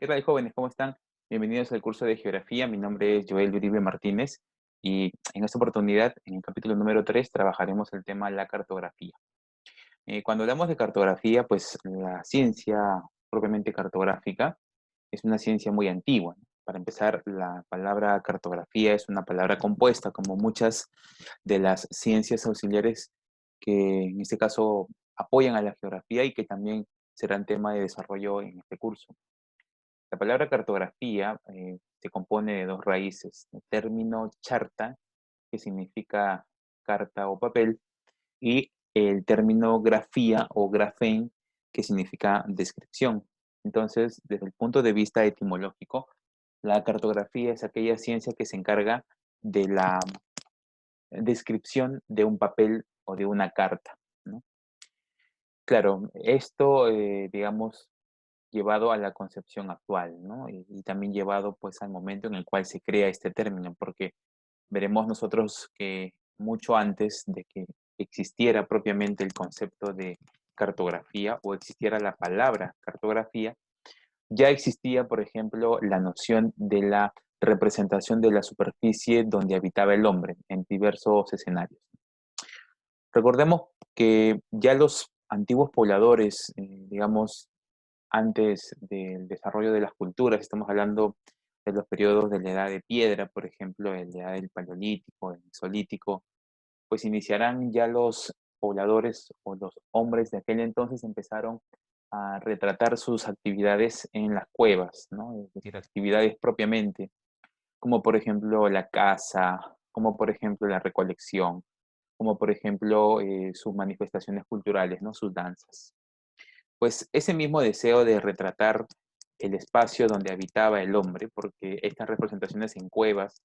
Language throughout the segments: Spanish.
¿Qué tal, jóvenes? ¿Cómo están? Bienvenidos al curso de Geografía. Mi nombre es Joel Uribe Martínez y en esta oportunidad, en el capítulo número 3, trabajaremos el tema la cartografía. Cuando hablamos de cartografía, pues la ciencia propiamente cartográfica es una ciencia muy antigua, ¿no? Para empezar, la palabra cartografía es una palabra compuesta, como muchas de las ciencias auxiliares que en este caso apoyan a la geografía y que también serán tema de desarrollo en este curso. La palabra cartografía se compone de dos raíces: el término charta, que significa carta o papel, y el término grafía o grafén, que significa descripción. Entonces, desde el punto de vista etimológico, la cartografía es aquella ciencia que se encarga de la descripción de un papel o de una carta, ¿no? Claro, esto, digamos, llevado a la concepción actual, ¿no? Y también llevado, pues, al momento en el cual se crea este término, porque veremos nosotros que mucho antes de que existiera propiamente el concepto de cartografía o existiera la palabra cartografía, ya existía, por ejemplo, la noción de la representación de la superficie donde habitaba el hombre en diversos escenarios. Recordemos que ya los antiguos pobladores, digamos, antes del desarrollo de las culturas, estamos hablando de los periodos de la edad de piedra, por ejemplo, de la edad del paleolítico, del mesolítico, pues iniciarán ya los pobladores o los hombres de aquel entonces empezaron a retratar sus actividades en las cuevas, ¿no? Es decir, actividades propiamente, como por ejemplo la caza, como por ejemplo la recolección, como por ejemplo sus manifestaciones culturales, ¿no? Sus danzas. Pues ese mismo deseo de retratar el espacio donde habitaba el hombre, porque estas representaciones en cuevas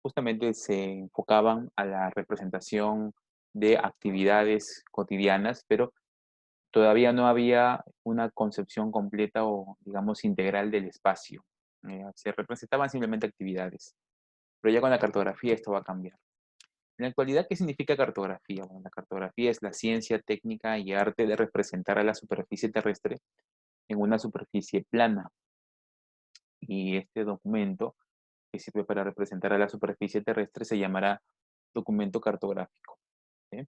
justamente se enfocaban a la representación de actividades cotidianas, pero todavía no había una concepción completa o, digamos, integral del espacio. Se representaban simplemente actividades, pero ya con la cartografía esto va a cambiar. En la actualidad, ¿qué significa cartografía? Bueno, la cartografía es la ciencia, técnica y arte de representar a la superficie terrestre en una superficie plana. Y este documento que sirve para representar a la superficie terrestre se llamará documento cartográfico. ¿Sí?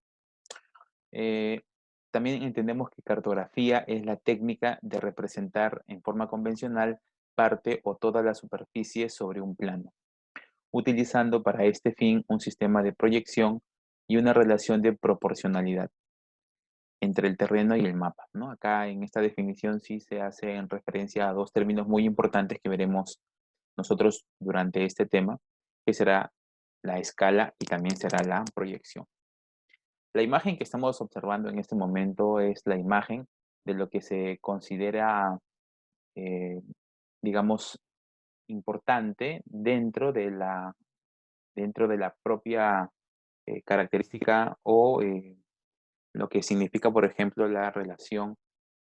Eh, También entendemos que cartografía es la técnica de representar en forma convencional parte o toda la superficie sobre un plano, utilizando para este fin un sistema de proyección y una relación de proporcionalidad entre el terreno y el mapa, ¿no? Acá en esta definición sí se hace en referencia a dos términos muy importantes que veremos nosotros durante este tema, que será la escala y también será la proyección. La imagen que estamos observando en este momento es la imagen de lo que se considera, eh, digamos, importante dentro de la propia característica o lo que significa, por ejemplo, la relación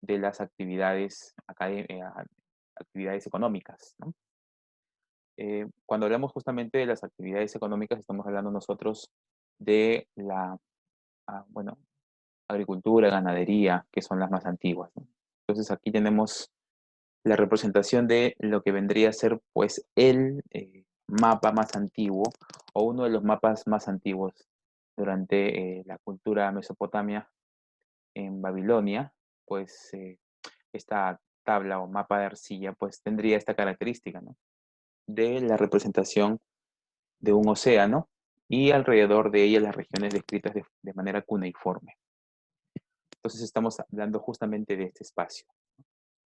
de las actividades, actividades económicas, ¿no? Cuando hablamos justamente de las actividades económicas, estamos hablando nosotros de la, bueno, agricultura, ganadería, que son las más antiguas, ¿no? Entonces aquí tenemos la representación de lo que vendría a ser pues el mapa más antiguo o uno de los mapas más antiguos durante la cultura mesopotamia en Babilonia, pues esta tabla o mapa de arcilla pues tendría esta característica, ¿no? De la representación de un océano y alrededor de ella las regiones descritas de manera cuneiforme. Entonces estamos hablando justamente de este espacio,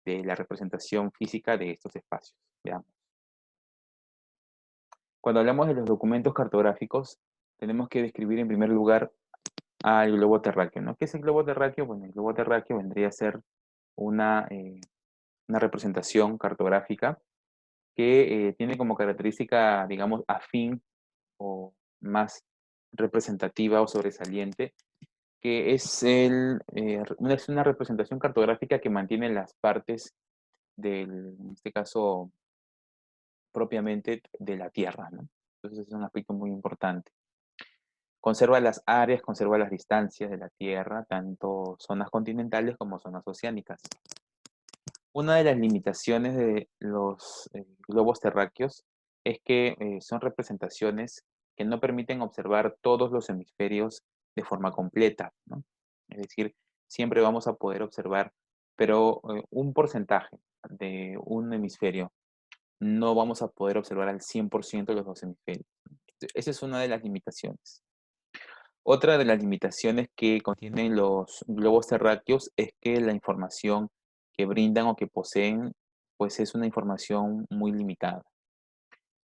de la representación física de estos espacios. Veamos. Cuando hablamos de los documentos cartográficos, tenemos que describir en primer lugar al globo terráqueo, ¿no? ¿Qué es el globo terráqueo? Bueno, el globo terráqueo vendría a ser una, eh, una representación cartográfica que tiene como característica, digamos, afín o más representativa o sobresaliente, que es una representación cartográfica que mantiene las partes en este caso, propiamente de la Tierra, ¿no? Entonces es un aspecto muy importante. Conserva las áreas, conserva las distancias de la Tierra, tanto zonas continentales como zonas oceánicas. Una de las limitaciones de los globos terráqueos es que son representaciones que no permiten observar todos los hemisferios de forma completa, ¿no? Es decir, siempre vamos a poder observar, pero un porcentaje de un hemisferio. No vamos a poder observar al 100% los dos hemisferios. Esa es una de las limitaciones. Otra de las limitaciones que contienen los globos terráqueos es que la información que brindan o que poseen, pues es una información muy limitada.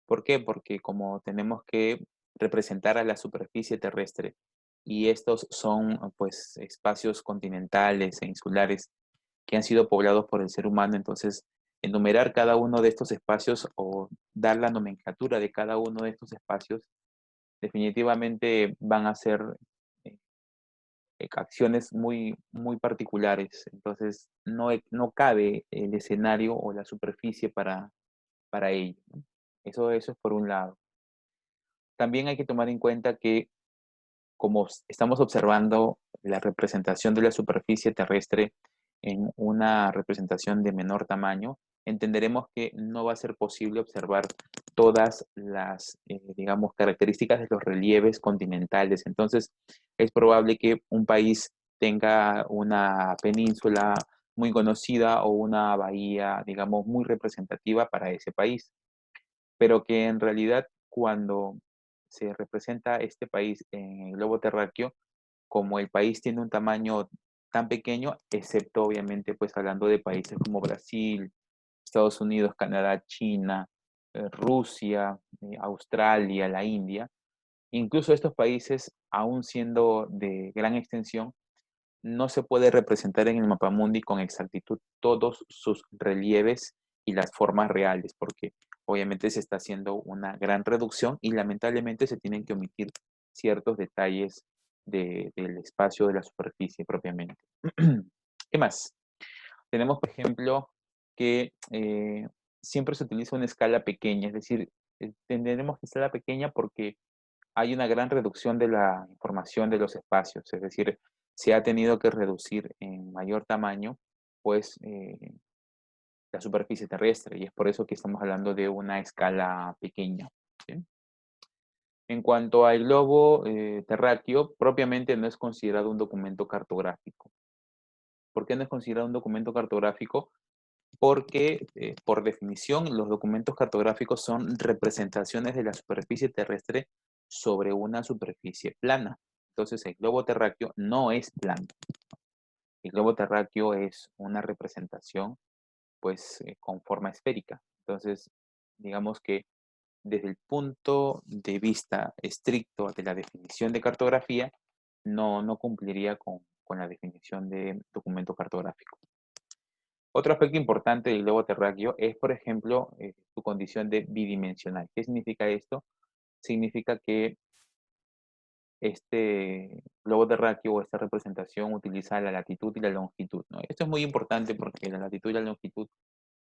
¿Por qué? Porque como tenemos que representar a la superficie terrestre y estos son pues espacios continentales e insulares que han sido poblados por el ser humano, entonces enumerar cada uno de estos espacios o dar la nomenclatura de cada uno de estos espacios definitivamente van a ser eh, acciones muy, muy particulares. Entonces, no cabe el escenario o la superficie para ello, ¿no? Eso es por un lado. También hay que tomar en cuenta que como estamos observando la representación de la superficie terrestre en una representación de menor tamaño, entenderemos que no va a ser posible observar todas las, digamos, características de los relieves continentales. Entonces, es probable que un país tenga una península muy conocida o una bahía, digamos, muy representativa para ese país, pero que en realidad cuando se representa este país en el globo terráqueo, como el país tiene un tamaño tan pequeño, excepto obviamente pues hablando de países como Brasil, Estados Unidos, Canadá, China, Rusia, Australia, la India, incluso estos países, aún siendo de gran extensión, no se puede representar en el mapamundi con exactitud todos sus relieves y las formas reales, porque obviamente se está haciendo una gran reducción y lamentablemente se tienen que omitir ciertos detalles del espacio de la superficie propiamente. ¿Qué más? Tenemos, por ejemplo, que siempre se utiliza una escala pequeña, es decir, tendremos que escala pequeña porque hay una gran reducción de la información de los espacios, es decir, se ha tenido que reducir en mayor tamaño, pues, la superficie terrestre, y es por eso que estamos hablando de una escala pequeña, ¿sí? En cuanto al globo terráqueo, propiamente no es considerado un documento cartográfico. ¿Por qué no es considerado un documento cartográfico? Porque, por definición, los documentos cartográficos son representaciones de la superficie terrestre sobre una superficie plana. Entonces, el globo terráqueo no es plano. El globo terráqueo es una representación, pues, con forma esférica. Entonces, digamos que desde el punto de vista estricto de la definición de cartografía, no cumpliría con la definición de documento cartográfico. Otro aspecto importante del globo terráqueo es, por ejemplo, su condición de bidimensional. ¿Qué significa esto? Significa que este globo terráqueo o esta representación utiliza la latitud y la longitud, ¿no? Esto es muy importante porque la latitud y la longitud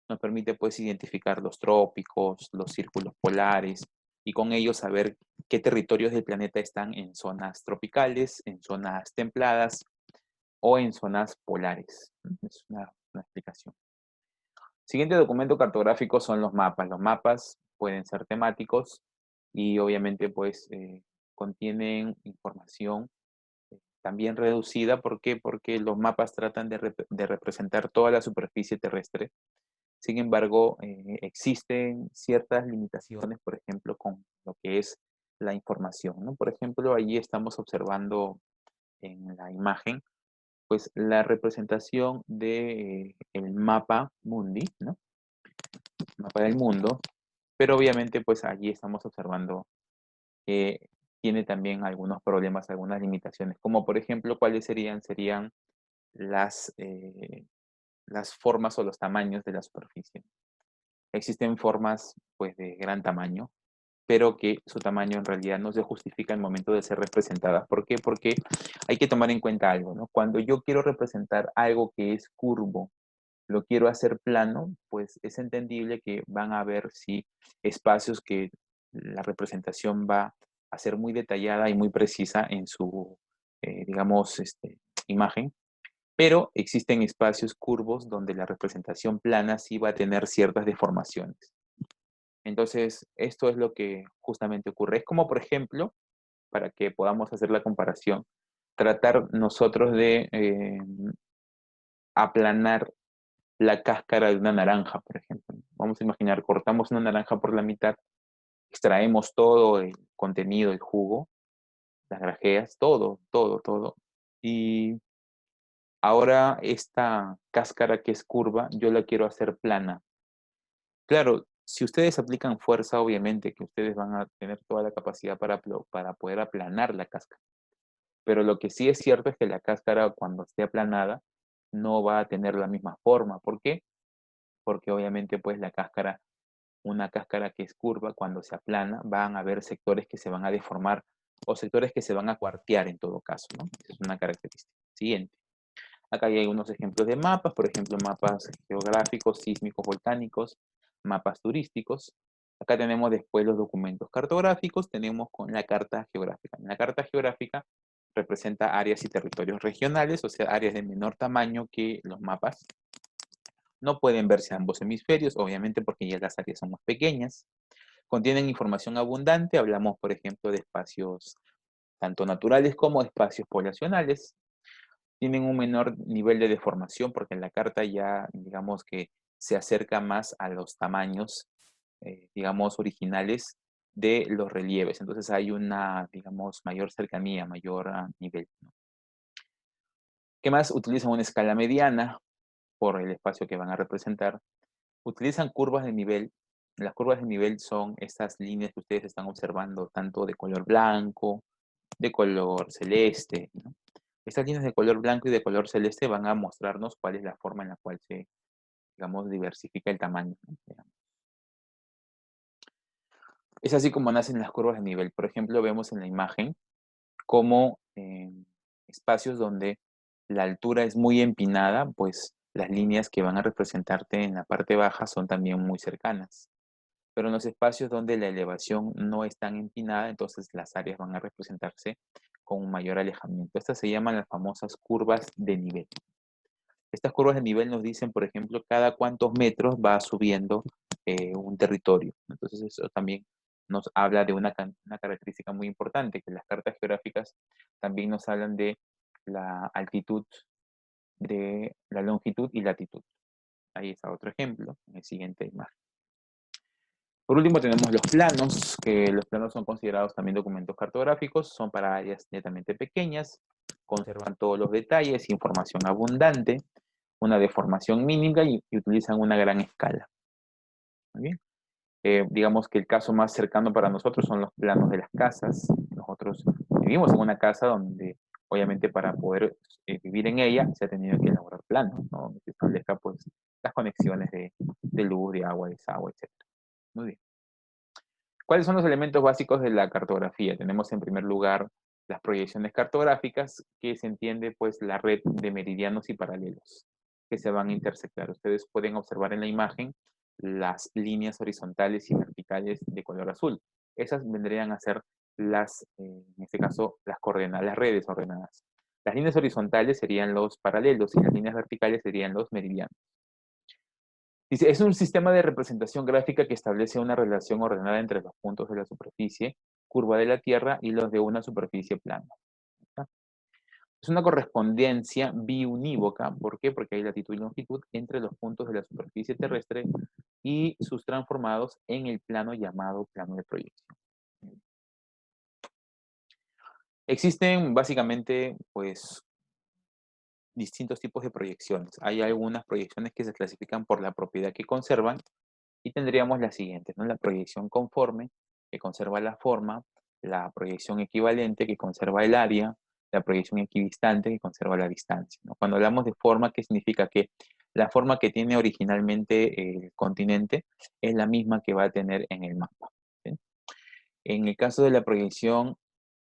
nos permite pues identificar los trópicos, los círculos polares y con ello saber qué territorios del planeta están en zonas tropicales, en zonas templadas o en zonas polares. Es una explicación. Siguiente documento cartográfico son los mapas. Los mapas pueden ser temáticos y obviamente pues contienen información también reducida. ¿Por qué? Porque los mapas tratan de representar toda la superficie terrestre. Sin embargo, existen ciertas limitaciones, por ejemplo, con lo que es la información, ¿no? Por ejemplo, allí estamos observando en la imagen, pues la representación de el mapa mundi, ¿no? Mapa del mundo, pero obviamente pues allí estamos observando que tiene también algunos problemas, algunas limitaciones, como por ejemplo, ¿cuáles serían? Serían las, las formas o los tamaños de la superficie. Existen formas pues de gran tamaño, pero que su tamaño en realidad no se justifica al momento de ser representadas. ¿Por qué? Porque hay que tomar en cuenta algo, ¿no? Cuando yo quiero representar algo que es curvo, lo quiero hacer plano, pues es entendible que van a haber, sí, espacios que la representación va a ser muy detallada y muy precisa en su, digamos, imagen, Pero existen espacios curvos donde la representación plana sí va a tener ciertas deformaciones. Entonces, esto es lo que justamente ocurre. Es como, por ejemplo, para que podamos hacer la comparación, tratar nosotros de aplanar la cáscara de una naranja, por ejemplo. Vamos a imaginar, cortamos una naranja por la mitad, extraemos todo el contenido, el jugo, las grajeas, todo, todo, todo. Y ahora esta cáscara que es curva, yo la quiero hacer plana. Claro, si ustedes aplican fuerza, obviamente que ustedes van a tener toda la capacidad para poder aplanar la cáscara. Pero lo que sí es cierto es que la cáscara, cuando esté aplanada, no va a tener la misma forma. ¿Por qué? Porque obviamente pues la cáscara, una cáscara que es curva, cuando se aplana, van a haber sectores que se van a deformar o sectores que se van a cuartear en todo caso, ¿no? Esa es una característica. Siguiente. Acá hay algunos ejemplos de mapas, por ejemplo, mapas geográficos, sísmicos, volcánicos, mapas turísticos. Acá tenemos después los documentos cartográficos, tenemos con la carta geográfica. En la carta geográfica representa áreas y territorios regionales, o sea, áreas de menor tamaño que los mapas. No pueden verse ambos hemisferios, obviamente porque ya las áreas son más pequeñas. Contienen información abundante, hablamos, por ejemplo, de espacios tanto naturales como espacios poblacionales. Tienen un menor nivel de deformación porque en la carta ya, digamos que se acerca más a los tamaños, digamos, originales de los relieves. Entonces hay una, digamos, mayor cercanía, mayor nivel, ¿no? ¿Qué más? Utilizan una escala mediana por el espacio que van a representar. Utilizan curvas de nivel. Las curvas de nivel son estas líneas que ustedes están observando, tanto de color blanco, de color celeste, ¿no? Estas líneas de color blanco y de color celeste van a mostrarnos cuál es la forma en la cual se, digamos, diversifica el tamaño, ¿no? Es así como nacen las curvas de nivel. Por ejemplo, vemos en la imagen cómo espacios donde la altura es muy empinada, pues las líneas que van a representarte en la parte baja son también muy cercanas. Pero en los espacios donde la elevación no es tan empinada, entonces las áreas van a representarse con un mayor alejamiento. Estas se llaman las famosas curvas de nivel. Estas curvas de nivel nos dicen, por ejemplo, cada cuántos metros va subiendo un territorio. Entonces eso también nos habla de una característica muy importante, que las cartas geográficas también nos hablan de la altitud, de la longitud y latitud. Ahí está otro ejemplo, en el siguiente imagen. Por último tenemos los planos, que los planos son considerados también documentos cartográficos, son para áreas netamente pequeñas, conservan todos los detalles, información abundante, una deformación mínima y utilizan una gran escala. Muy bien. Digamos que el caso más cercano para nosotros son los planos de las casas. Nosotros vivimos en una casa donde, obviamente, para poder vivir en ella se ha tenido que elaborar planos, ¿no? Donde se establezca pues, las conexiones de luz, de agua, desagüe, etc. Muy bien. ¿Cuáles son los elementos básicos de la cartografía? Tenemos en primer lugar las proyecciones cartográficas, que se entiende pues la red de meridianos y paralelos que se van a intersectar. Ustedes pueden observar en la imagen las líneas horizontales y verticales de color azul. Esas vendrían a ser las, en este caso, las coordenadas, las redes ordenadas. Las líneas horizontales serían los paralelos y las líneas verticales serían los meridianos. Dice, es un sistema de representación gráfica que establece una relación ordenada entre los puntos de la superficie curva de la Tierra y los de una superficie plana. ¿Está? Es una correspondencia biunívoca. ¿Por qué? Porque hay latitud y longitud entre los puntos de la superficie terrestre y sus transformados en el plano llamado plano de proyección. Existen básicamente, pues, distintos tipos de proyecciones. Hay algunas proyecciones que se clasifican por la propiedad que conservan y tendríamos las siguientes, ¿no? La proyección conforme, que conserva la forma, la proyección equivalente, que conserva el área, la proyección equidistante, que conserva la distancia, ¿no? Cuando hablamos de forma, ¿qué significa? Que la forma que tiene originalmente el continente es la misma que va a tener en el mapa, ¿sí? En el caso de la proyección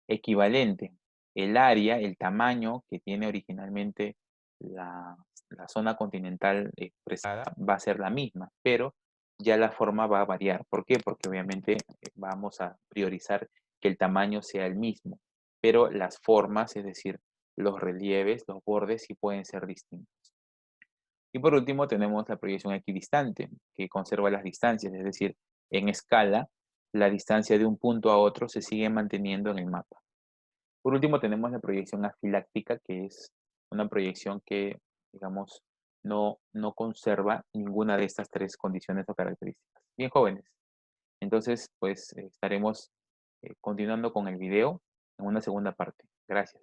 equivalente, el área, el tamaño que tiene originalmente la, la zona continental expresada va a ser la misma, pero ya la forma va a variar. ¿Por qué? Porque obviamente vamos a priorizar que el tamaño sea el mismo, pero las formas, es decir, los relieves, los bordes sí pueden ser distintos. Y por último tenemos la proyección equidistante, que conserva las distancias, es decir, en escala, la distancia de un punto a otro se sigue manteniendo en el mapa. Por último tenemos la proyección afiláctica, que es una proyección que, digamos, no conserva ninguna de estas tres condiciones o características. Bien, jóvenes. Entonces, pues estaremos continuando con el video en una segunda parte. Gracias.